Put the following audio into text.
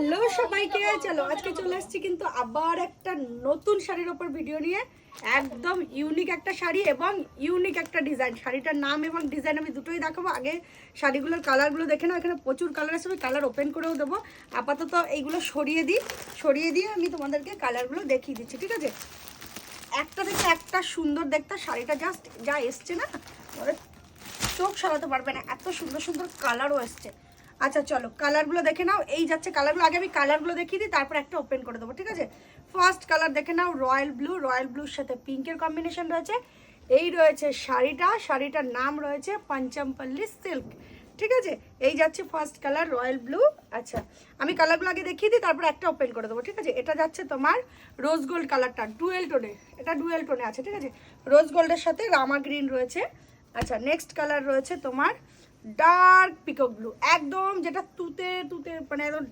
Hello সবাইকে, চলো আজকে চলে আসছি কিন্তু আবার একটা নতুন শাড়ির ওপর ভিডিও নিয়ে। একদম ইউনিক একটা শাড়ি এবং ইউনিক একটা ডিজাইন। শাড়িটার নাম এবং ডিজাইন আমি দুটোই দেখাবো। আগে শাড়িগুলোর কালারগুলো দেখে নাও, এখানে প্রচুর কালার আছে, কালার ওপেন করেও দেবো। আপাতত এইগুলো সরিয়ে দিয়ে আমি তোমাদেরকে কালারগুলো দেখিয়ে দিচ্ছি, ঠিক আছে? একটা থেকে একটা সুন্দর দেখতে শাড়িটা, জাস্ট যা এসছে না চোখ সরাতে পারবে না, এত সুন্দর সুন্দর কালারও এসছে। আচ্ছা চলো কালারগুলো দেখে নাও। এই যাচ্ছে কালারগুলো, আগে আমি কালারগুলো দেখিয়ে দিই, তারপর একটা ওপেন করে দেবো, ঠিক আছে? ফার্স্ট কালার দেখে নাও, রয়্যাল ব্লুর সাথে পিঙ্কের কম্বিনেশন রয়েছে। এই রয়েছে শাড়িটার নাম রয়েছে পঞ্চমপল্লী সিল্ক, ঠিক আছে? এই যাচ্ছে ফার্স্ট কালার রয়্যাল ব্লু। আচ্ছা আমি কালারগুলো আগে দেখিয়ে দিই, তারপর একটা ওপেন করে দেবো, ঠিক আছে? এটা যাচ্ছে তোমার রোজ গোল্ড কালারটা, ডুয়েল টোনে, এটা ডুয়েল টোনে আছে, ঠিক আছে? রোজ গোল্ডের সাথে রামা গ্রিন রয়েছে। আচ্ছা নেক্সট কালার রয়েছে তোমার ডার্ক পিকক ব্লু, একদম যেটা তুতে মানে একদম